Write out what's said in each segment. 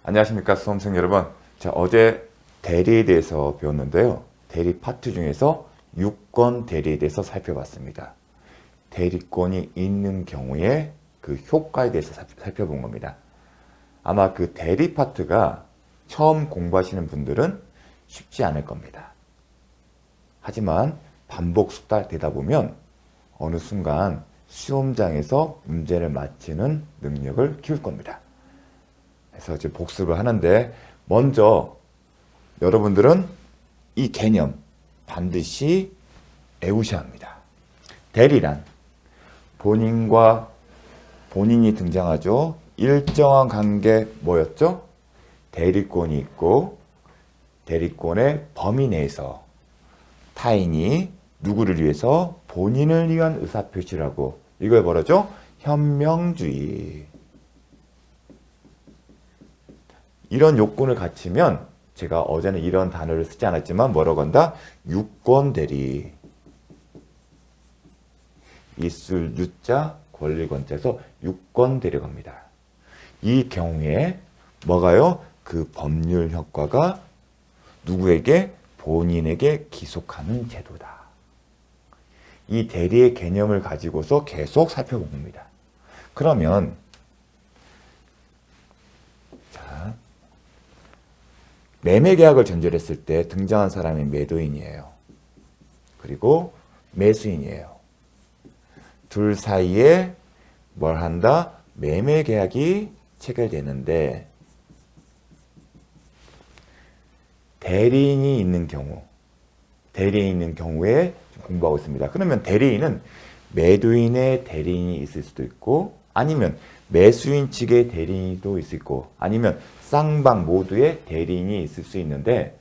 안녕하십니까 수험생 여러분. 자, 어제 대리에 대해서 배웠는데요. 대리 파트 중에서 유권 대리에 대해서 살펴봤습니다. 대리권이 있는 경우에 그 효과에 대해서 살펴본 겁니다. 아마 그 대리 파트가 처음 공부하시는 분들은 쉽지 않을 겁니다. 하지만 반복 숙달되다 보면 어느 순간 시험장에서 문제를 맞히는 능력을 키울 겁니다. 그래서 이제 복습을 하는데, 먼저 여러분들은 이 개념 반드시 외우셔야 합니다. 대리란 본인과 본인이 등장하죠. 일정한 관계 뭐였죠? 대리권이 있고, 대리권의 범위 내에서 타인이 누구를 위해서 본인을 위한 의사표시를 하고, 이걸 뭐라죠? 현명주의. 이런 요건을 갖추면, 제가 어제는 이런 단어를 쓰지 않았지만 뭐라고 한다? 유권대리. 있을 유자 권리권자에서 유권대리가 합니다. 이 경우에 뭐가요? 그 법률 효과가 누구에게? 본인에게 기속하는 제도다. 이 대리의 개념을 가지고서 계속 살펴봅니다. 그러면 매매계약을 전제했을 때 등장한 사람이 매도인이에요. 그리고 매수인이에요. 둘 사이에 뭘 한다? 매매계약이 체결되는데, 대리인이 있는 경우에 공부하고 있습니다. 그러면 대리인은 매도인의 대리인이 있을 수도 있고, 아니면 매수인 측의 대리인도 있을 있고, 아니면 쌍방 모두의 대리인이 있을 수 있는데,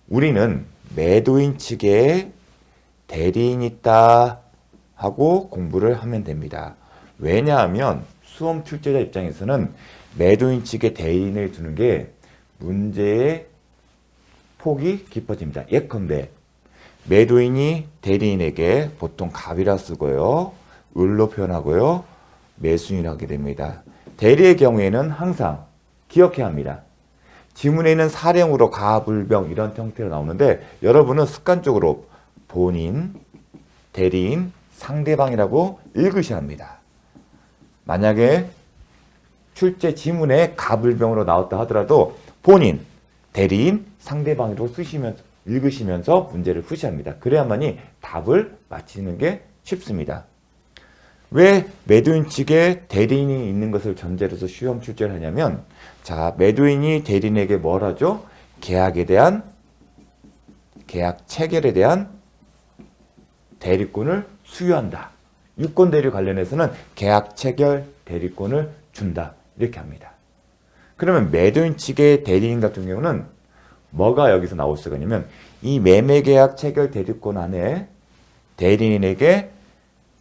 우리는 매도인 측에 대리인이 있다 하고 공부를 하면 됩니다. 왜냐하면 수험 출제자 입장에서는 매도인 측에 대리인을 두는 게 문제의 폭이 깊어집니다. 예컨대 매도인이 대리인에게 보통 갑이라 쓰고요, 을로 표현하고요, 매수인을 하게 됩니다. 대리의 경우에는 항상 기억해야 합니다. 지문에는 사령으로 가불병 이런 형태로 나오는데, 여러분은 습관적으로 본인, 대리인, 상대방이라고 읽으셔야 합니다. 만약에 출제 지문에 가불병으로 나왔다 하더라도 본인, 대리인, 상대방으로 읽으시면서 문제를 푸셔야 합니다. 그래야만이 답을 맞히는 게 쉽습니다. 왜 매도인 측에 대리인이 있는 것을 전제로 해서 시험 출제를 하냐면, 자, 매도인이 대리인에게 뭘 하죠? 계약 체결에 대한 대리권을 수여한다. 유권 대리 관련해서는 계약 체결 대리권을 준다. 이렇게 합니다. 그러면 매도인 측의 대리인 같은 경우는 뭐가 여기서 나올 수가 있냐면, 이 매매계약 체결 대리권 안에 대리인에게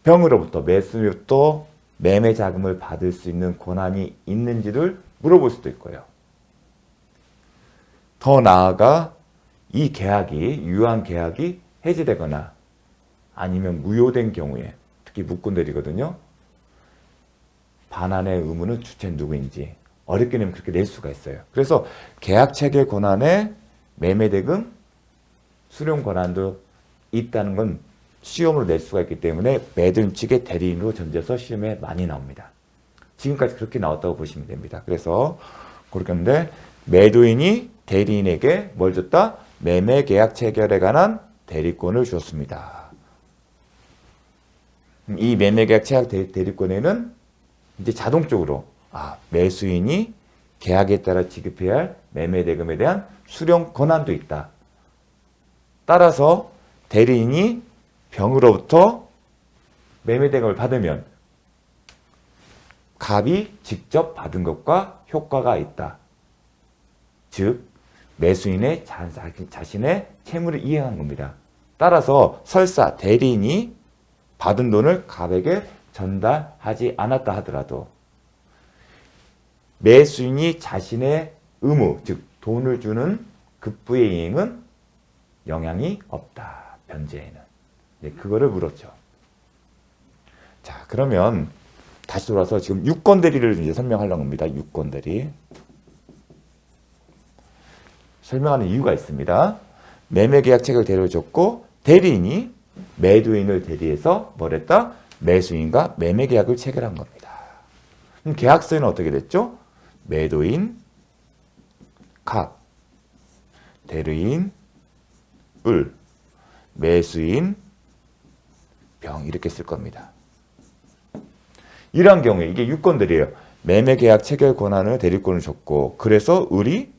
병으로부터, 매수로부터 매매 자금을 받을 수 있는 권한이 있는지를 물어볼 수도 있고요. 더 나아가 이 유한 계약이 해지되거나 아니면 무효된 경우에, 특히 무권대리거든요. 반환의 의무는 주체는 누구인지 어렵게 내면 그렇게 낼 수가 있어요. 그래서 계약 체결 권한에 매매대금 수령 권한도 있다는 건 시험으로 낼 수가 있기 때문에 매도인 측의 대리인으로 전제해서 시험에 많이 나옵니다. 지금까지 그렇게 나왔다고 보시면 됩니다. 그래서 그렇게 하는데, 매도인이 대리인에게 뭘 줬다? 매매 계약 체결에 관한 대리권을 줬습니다. 이 매매 계약 체결 대리권에는 이제 자동적으로 매수인이 계약에 따라 지급해야 할 매매 대금에 대한 수령 권한도 있다. 따라서 대리인이 병으로부터 매매 대금을 받으면 갑이 직접 받은 것과 효과가 있다. 즉 매수인의 자신의 채무를 이행한 겁니다. 따라서 설사 대리인이 받은 돈을 갑에게 전달하지 않았다 하더라도 매수인이 자신의 의무, 즉 돈을 주는 급부의 이행은 영향이 없다. 변제에는. 네, 그거를 물었죠. 자, 그러면 다시 돌아서 지금 유권 대리를 이제 설명하려고 합니다. 유권 대리. 설명하는 이유가 있습니다. 매매계약 체결 대리를 줬고 대리인이 매도인을 대리해서 뭘 했다? 매수인과 매매계약을 체결한 겁니다. 그럼 계약서에는 어떻게 됐죠? 매도인 갑, 대리인 을, 매수인 병 이렇게 쓸 겁니다. 이러한 경우에 이게 유권들이에요. 매매계약 체결 권한을 대리권을 줬고 그래서 을이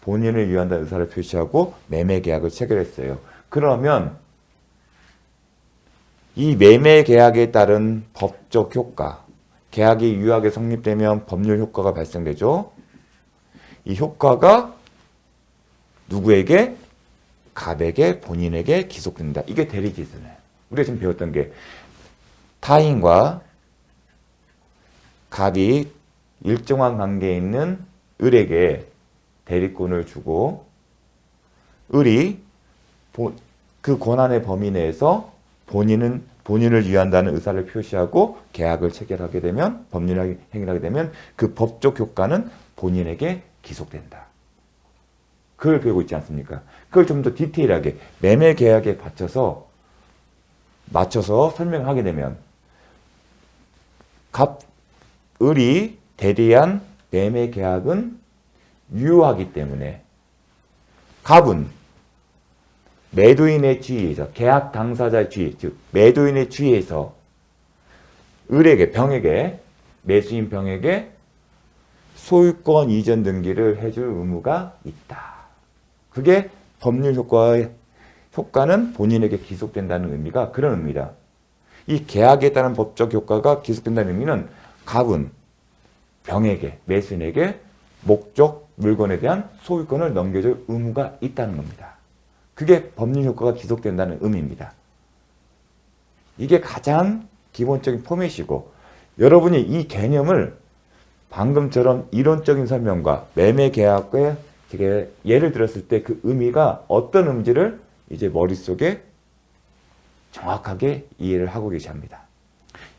본인을 위한다는 의사를 표시하고 매매계약을 체결했어요. 그러면 이 매매계약에 따른 법적 효과, 계약이 유효하게 성립되면 법률 효과가 발생되죠. 이 효과가 누구에게? 갑에게, 본인에게 기속된다. 이게 대리기준이에요. 우리가 지금 배웠던 게 타인과 갑이 일정한 관계에 있는 을에게 대리권을 주고 을이 그 권한의 범위 내에서 본인을 위한다는 의사를 표시하고 계약을 체결하게 되면 법률 행위를 하게 되면 그 법적 효과는 본인에게 기속된다. 그걸 배우고 있지 않습니까? 그걸 좀 더 디테일하게 매매 계약에 맞춰서 설명하게 되면 을이 대리한 매매 계약은 유효하기 때문에 갑은 매도인의 지위에서 계약 당사자의 지위, 즉 매도인의 지위에서 을에게 병에게 매수인 병에게 소유권 이전 등기를 해줄 의무가 있다. 그게 법률 효과는 본인에게 기속된다는 의미가 그런 의미다. 이 계약에 따른 법적 효과가 기속된다는 의미는 갑은 병에게 매수인에게 목적 물건에 대한 소유권을 넘겨줄 의무가 있다는 겁니다. 그게 법률 효과가 기속된다는 의미입니다. 이게 가장 기본적인 포맷이고 여러분이 이 개념을 방금처럼 이론적인 설명과 매매 계약에 예를 들었을 때 그 의미가 어떤 의미인지를 이제 머릿속에 정확하게 이해를 하고 계셔야 합니다.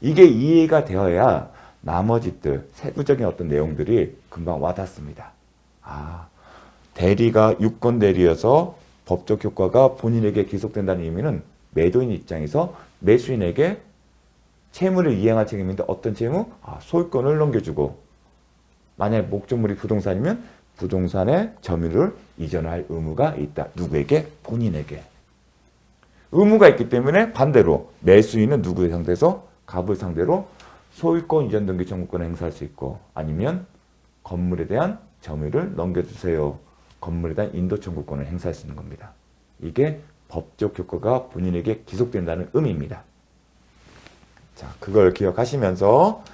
이게 이해가 되어야 나머지들 세부적인 어떤 내용들이 금방 와닿습니다. 대리가 유권 대리여서 법적 효과가 본인에게 기속된다는 의미는 매도인 입장에서 매수인에게 채무를 이행할 책임인데 어떤 채무? 소유권을 넘겨주고 만약 목적물이 부동산이면 부동산의 점유를 이전할 의무가 있다. 누구에게? 본인에게. 의무가 있기 때문에 반대로 매수인은 누구의 상대에서? 갑을 상대로 소유권 이전 등기 청구권을 행사할 수 있고 아니면 건물에 대한 점유를 넘겨주세요. 건물에 대한 인도 청구권을 행사할 수 있는 겁니다. 이게 법적 효과가 본인에게 기속된다는 의미입니다. 자, 그걸 기억하시면서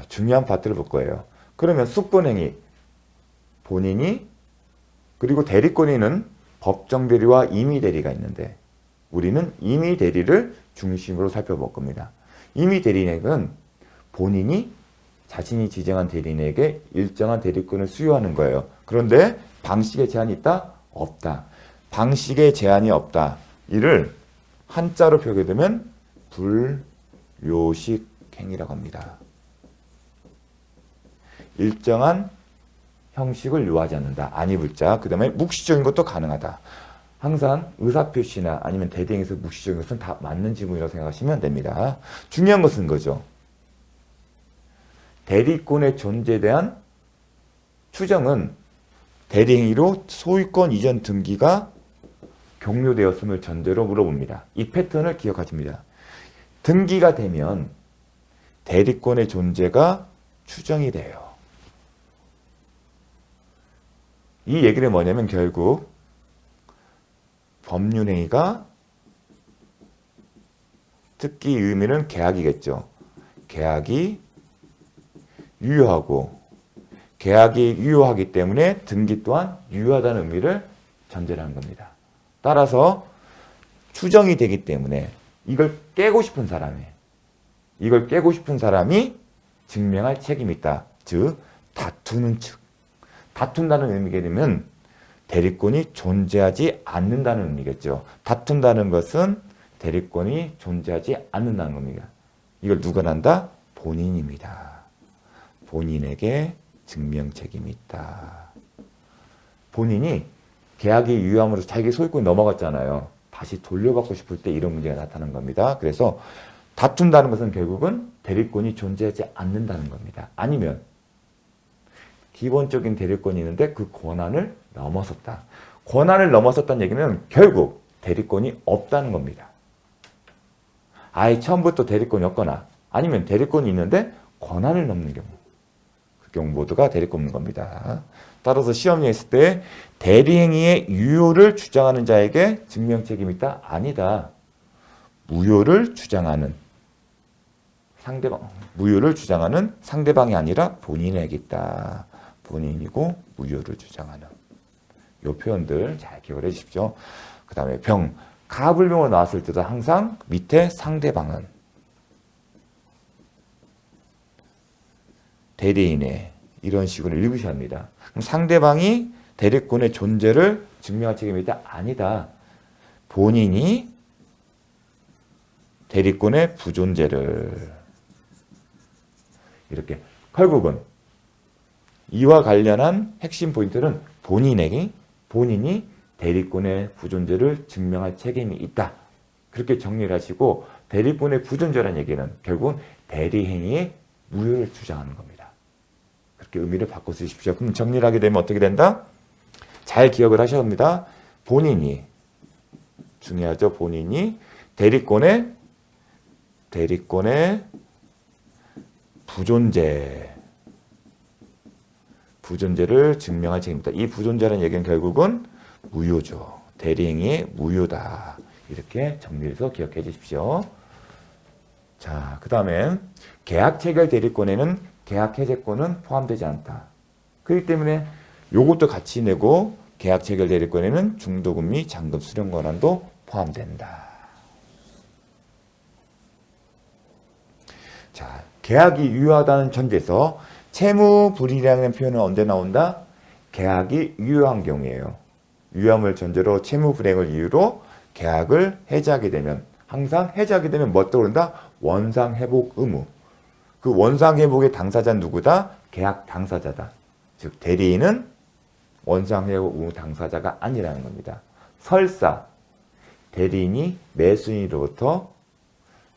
중요한 파트를 볼 거예요. 그러면 수권행위 본인이 그리고 대리권인은 법정 대리와 임의 대리가 있는데 우리는 임의 대리를 중심으로 살펴볼 겁니다. 임의 대리인은 본인이 자신이 지정한 대리인에게 일정한 대리권을 수여하는 거예요. 그런데 방식에 제한이 있다? 없다. 방식에 제한이 없다. 이를 한자로 표기되면 불요식행위라고 합니다. 일정한 형식을 요하지 않는다. 아니불자. 그 다음에 묵시적인 것도 가능하다. 항상 의사표시나 아니면 대대행에서 묵시적인 것은 다 맞는 지문이라고 생각하시면 됩니다. 중요한 것은 거죠. 대리권의 존재에 대한 추정은 대리행위로 소유권 이전 등기가 종료되었음을 전제로 물어봅니다. 이 패턴을 기억하십니다. 등기가 되면 대리권의 존재가 추정이 돼요. 이 얘기는 뭐냐면 결국 법률행위가 특기 의미는 계약이겠죠. 계약이 유효하고 계약이 유효하기 때문에 등기 또한 유효하다는 의미를 전제로 하는 겁니다. 따라서 추정이 되기 때문에 이걸 깨고 싶은 사람이 증명할 책임이 있다. 즉 다투는 측. 다툰다는 의미가 되면 대리권이 존재하지 않는다는 의미겠죠. 다툰다는 것은 대리권이 존재하지 않는다는 겁니다. 이걸 누가 난다? 본인입니다. 본인에게 증명 책임이 있다. 본인이 계약이 유효함으로써 자기 소유권이 넘어갔잖아요. 다시 돌려받고 싶을 때 이런 문제가 나타나는 겁니다. 그래서 다툰다는 것은 결국은 대리권이 존재하지 않는다는 겁니다. 아니면 기본적인 대리권이 있는데 그 권한을 넘어섰다. 권한을 넘어섰다는 얘기는 결국 대리권이 없다는 겁니다. 아예 처음부터 대리권이 없거나 아니면 대리권이 있는데 권한을 넘는 경우. 그 경우 모두가 대리권인 겁니다. 따라서 시험에 있을 때 대리행위의 유효를 주장하는 자에게 증명책임이 있다? 아니다. 무효를 주장하는 상대방이 아니라 본인에게 있다. 본인이고 무효를 주장하는 이 표현들 잘 기억을 해 주십시오. 그 다음에 가불병으로 나왔을 때도 항상 밑에 상대방은 대리인의 이런 식으로 읽으셔야 합니다. 그럼 상대방이 대리권의 존재를 증명할 책임이 있다? 아니다. 본인이 대리권의 부존재를 이렇게 결국은 이와 관련한 핵심 포인트는 본인이 대리권의 부존재를 증명할 책임이 있다. 그렇게 정리를 하시고 대리권의 부존재라는 얘기는 결국은 대리행위의 무효를 주장하는 겁니다. 그렇게 의미를 바꿔 쓰십시오. 그럼 정리를 하게 되면 어떻게 된다? 잘 기억을 하셔야 합니다. 본인이 중요하죠. 본인이 대리권의 부존재를 증명할 책임이다. 이 부존재라는 얘기는 결국은 무효죠. 대리행위의 무효다. 이렇게 정리해서 기억해 주십시오. 자, 그 다음에 계약 체결 대리권에는 계약 해제권은 포함되지 않다. 그렇기 때문에 요것도 같이 내고 계약 체결 대리권에는 중도금 및 잔금 수령 권한도 포함된다. 자, 계약이 유효하다는 전제에서 채무 불이익이라는 표현은 언제 나온다? 계약이 유효한 경우에요. 유효함을 전제로 채무 불이익을 이유로 계약을 해지하게 되면 항상 해지하게 되면 뭐 떠오른다? 원상회복 의무. 그 원상회복의 당사자는 누구다? 계약 당사자다. 즉 대리인은 원상회복 의무 당사자가 아니라는 겁니다. 설사 대리인이 매수인으로부터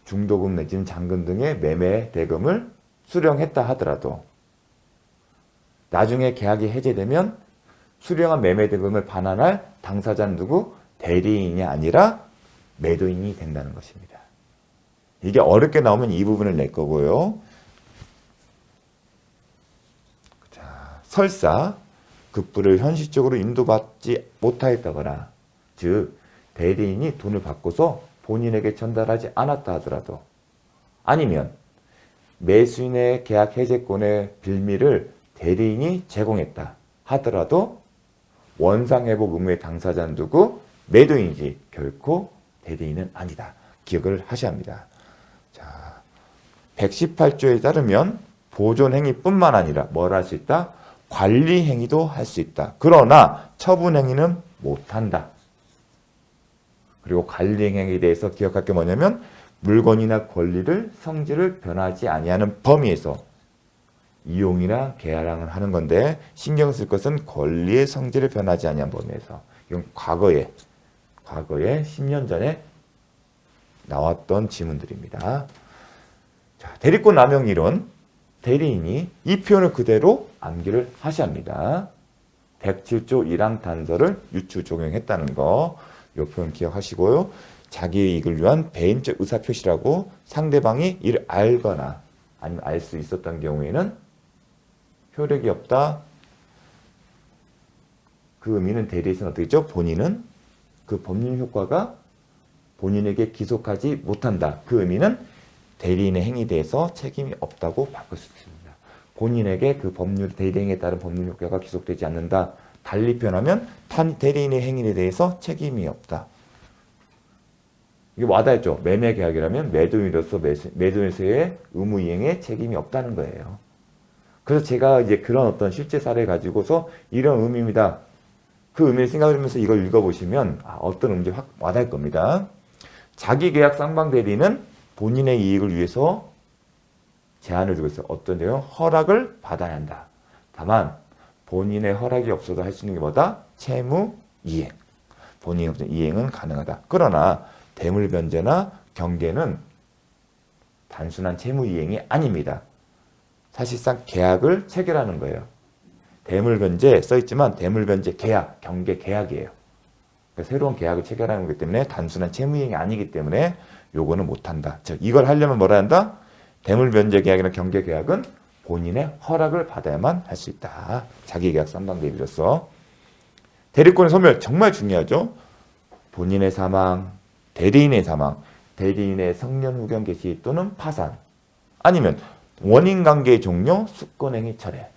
중도금 내지는 잔금 등의 매매 대금을 수령했다 하더라도 나중에 계약이 해제되면 수령한 매매 대금을 반환할 당사자는 누구? 대리인이 아니라 매도인이 된다는 것입니다. 이게 어렵게 나오면 이 부분을 낼 거고요. 자, 설사 급부를 현실적으로 인도받지 못하였다거나 즉 대리인이 돈을 받고서 본인에게 전달하지 않았다 하더라도 아니면 매수인의 계약 해제권의 빌미를 대리인이 제공했다 하더라도 원상회복 의무의 당사자는 누구? 매도인이지 결코 대리인은 아니다. 기억을 하셔야 합니다. 자, 118조에 따르면 보존행위뿐만 아니라 뭘 할 수 있다? 관리행위도 할 수 있다. 그러나 처분행위는 못한다. 그리고 관리행위에 대해서 기억할 게 뭐냐면 물건이나 권리를 성질을 변하지 아니하는 범위에서 이용이나 계약을 하는 건데 신경 쓸 것은 권리의 성질을 변하지 아니한 범위에서 이건 과거에 10년 전에 나왔던 지문들입니다. 자, 대리권 남용 이론 대리인이 이 표현을 그대로 암기를 하셔야 합니다. 107조 1항 단서를 유추 적용했다는 거 이 표현 기억하시고요. 자기의 이익을 위한 배임적 의사표시라고 상대방이 이를 알거나 아니면 알 수 있었던 경우에는 효력이 없다. 그 의미는 대리에서는 어떻게 있죠? 본인은 그 법률 효과가 본인에게 기속하지 못한다. 그 의미는 대리인의 행위에 대해서 책임이 없다고 바꿀 수 있습니다. 본인에게 그 대리행위에 따른 법률 효과가 기속되지 않는다. 달리 표현하면 대리인의 행위에 대해서 책임이 없다. 이게 와닿았죠. 매매 계약이라면 매도인으로서 매도인의 의무 이행에 책임이 없다는 거예요. 그래서 제가 이제 그런 어떤 실제 사례 가지고서 이런 의미입니다. 그 의미를 생각하면서 이걸 읽어보시면 어떤 의미인지 확 와닿을 겁니다. 자기 계약 쌍방 대리는 본인의 이익을 위해서 제한을 두고 있어요. 어떤 내용? 허락을 받아야 한다. 다만 본인의 허락이 없어도 할 수 있는 게 뭐다? 채무 이행. 본인이 없는 이행은 가능하다. 그러나 대물변제나 경계는 단순한 채무 이행이 아닙니다. 사실상 계약을 체결하는 거예요. 대물변제 써있지만 대물변제 계약, 경계 계약이에요. 그러니까 새로운 계약을 체결하는 거기 때문에 단순한 채무 이행이 아니기 때문에 요거는 못한다. 즉 이걸 하려면 뭐라 한다? 대물변제 계약이나 경계 계약은 본인의 허락을 받아야만 할 수 있다. 자기계약 3방 대비로서. 대리권의 소멸 정말 중요하죠. 본인의 사망, 대리인의 사망, 대리인의 성년 후견 개시 또는 파산, 아니면 원인관계 종료, 수권행위 철회.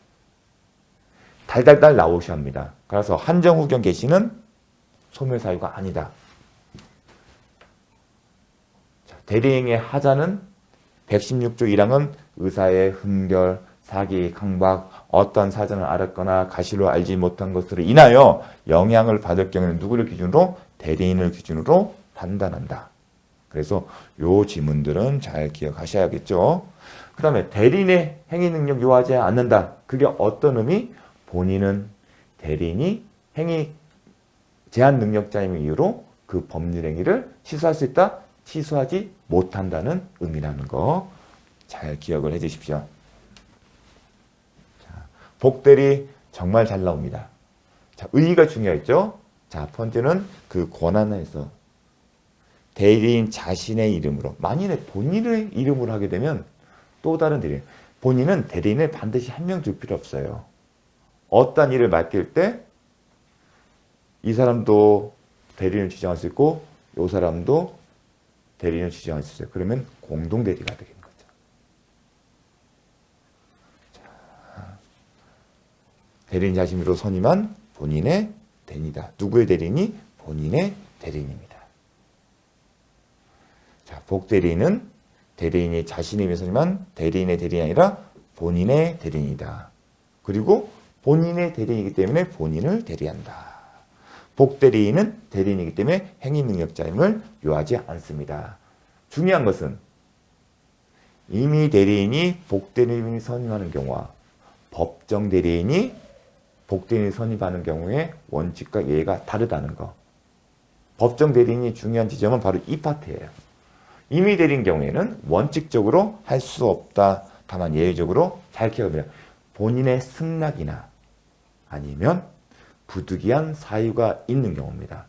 달달달 나오셔야 합니다. 그래서 한정 후견 개시는 소멸 사유가 아니다. 자, 대리인의 하자는 116조 1항은 의사의 흠결, 사기, 강박, 어떤 사정을 알았거나 가시로 알지 못한 것으로 인하여 영향을 받을 경우에는 누구를 기준으로? 대리인을 기준으로 판단한다. 그래서 요 지문들은 잘 기억하셔야겠죠. 그 다음에 대리인의 행위 능력 요하지 않는다. 그게 어떤 의미? 본인은 대리인이 행위 제한 능력자임을 이유로 그 법률 행위를 취소할 수 있다? 취소하지 못한다는 의미라는 거 잘 기억을 해 주십시오. 자, 복대리 정말 잘 나옵니다. 자, 의의가 중요했죠? 자, 번째는 그 권한에서 대리인 자신의 이름으로, 만일에 본인의 이름으로 하게 되면 또 다른 대리인, 본인은 대리인을 반드시 한 명 줄 필요 없어요. 어떤 일을 맡길 때 이 사람도 대리인을 지정할 수 있고 이 사람도 대리인을 지정할 수 있어요. 그러면 공동 대리가 되는 거죠. 자, 대리인 자신으로 선임한 본인의 대리인이다. 누구의 대리인이? 본인의 대리인입니다. 자, 복대리인은 대리인이 자신의 의미에 선임한 대리인의 대리인이 아니라 본인의 대리인이다. 그리고 본인의 대리인이기 때문에 본인을 대리한다. 복대리인은 대리인이기 때문에 행위능력자임을 요하지 않습니다. 중요한 것은 임의 대리인이 복대리인이 선임하는 경우와 법정 대리인이 복대리인이 선임하는 경우에 원칙과 예가 다르다는 거. 법정 대리인이 중요한 지점은 바로 이 파트예요. 임의 대리인 경우에는 원칙적으로 할 수 없다. 다만 예외적으로 잘 기억해요. 본인의 승낙이나 아니면 부득이한 사유가 있는 경우입니다.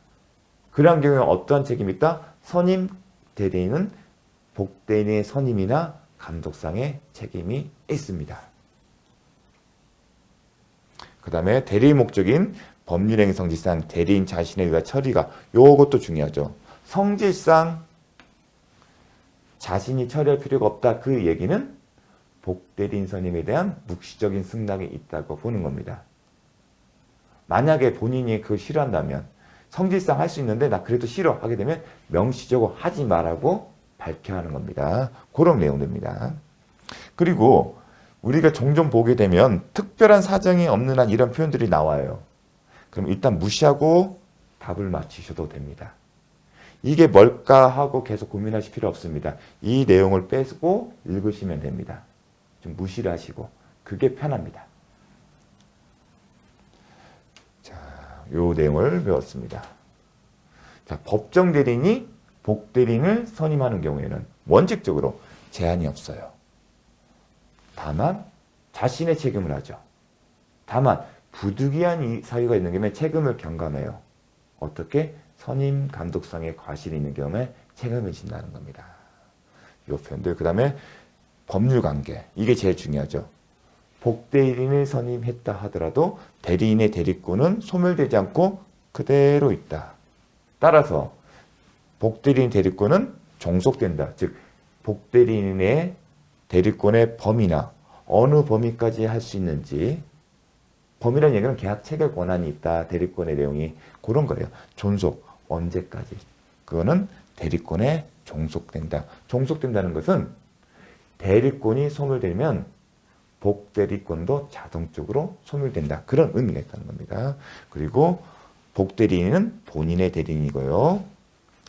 그러한 경우에 어떠한 책임이 있다? 선임 대리인은 복대리인의 선임이나 감독상의 책임이 있습니다. 그 다음에 대리인 목적인 법률행위 성질상 대리인 자신에 의한 처리가 요것도 중요하죠. 성질상 자신이 처리할 필요가 없다. 그 얘기는 복대리인 선임에 대한 묵시적인 승낙이 있다고 보는 겁니다. 만약에 본인이 그걸 싫어한다면 성질상 할 수 있는데 나 그래도 싫어 하게 되면 명시적으로 하지 말라고 밝혀야 하는 겁니다. 그런 내용들입니다. 그리고 우리가 종종 보게 되면 특별한 사정이 없는 한 이런 표현들이 나와요. 그럼 일단 무시하고 답을 맞히셔도 됩니다. 이게 뭘까 하고 계속 고민하실 필요 없습니다. 이 내용을 빼고 읽으시면 됩니다. 좀 무시를 하시고 그게 편합니다. 요 내용을 배웠습니다. 자, 법정 대리인이 복대리인을 선임하는 경우에는 원칙적으로 제한이 없어요. 다만 자신의 책임을 하죠. 다만 부득이한 사유가 있는 경우에 책임을 경감해요. 어떻게? 선임 감독상의 과실이 있는 경우에 책임을 진다는 겁니다. 요 표현들. 그 다음에 법률관계. 이게 제일 중요하죠. 복대리인을 선임했다 하더라도 대리인의 대리권은 소멸되지 않고 그대로 있다. 따라서 복대리인 대리권은 종속된다. 즉 복대리인의 대리권의 범위나 어느 범위까지 할 수 있는지, 범위라는 얘기는 계약 체결 권한이 있다. 대리권의 내용이 그런 거예요. 존속 언제까지. 그거는 대리권에 종속된다. 종속된다는 것은 대리권이 소멸되면 복대리권도 자동적으로 소멸된다. 그런 의미가 있다는 겁니다. 그리고 복대리인은 본인의 대리인이고요.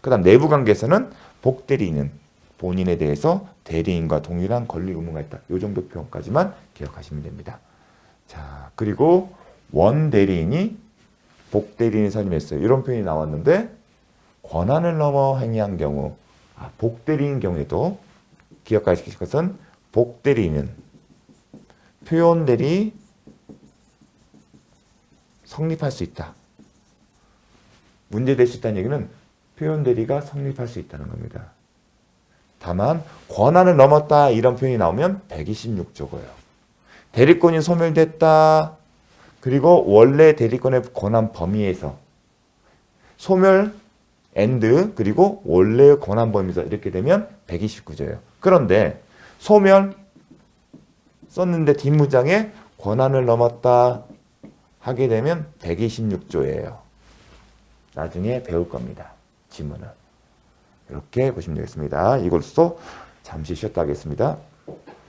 그 다음 내부관계에서는 복대리인은 본인에 대해서 대리인과 동일한 권리 의무가 있다. 이 정도 표현까지만 기억하시면 됩니다. 자, 그리고 원대리인이 복대리인이 선임했어요. 이런 표현이 나왔는데 권한을 넘어 행위한 경우, 복대리인 경우에도 기억하실 것은 복대리인은 표현대리 성립할 수 있다. 문제될 수 있다는 얘기는 표현대리가 성립할 수 있다는 겁니다. 다만 권한을 넘었다 이런 표현이 나오면 126조고요. 대리권이 소멸됐다. 그리고 원래 대리권의 권한 범위에서 소멸 and 그리고 원래의 권한 범위에서 이렇게 되면 129조예요. 그런데 소멸 썼는데 뒷문장에 권한을 넘었다 하게 되면 126조예요. 나중에 배울 겁니다. 지문은. 이렇게 보시면 되겠습니다. 이걸로 잠시 쉬었다 하겠습니다.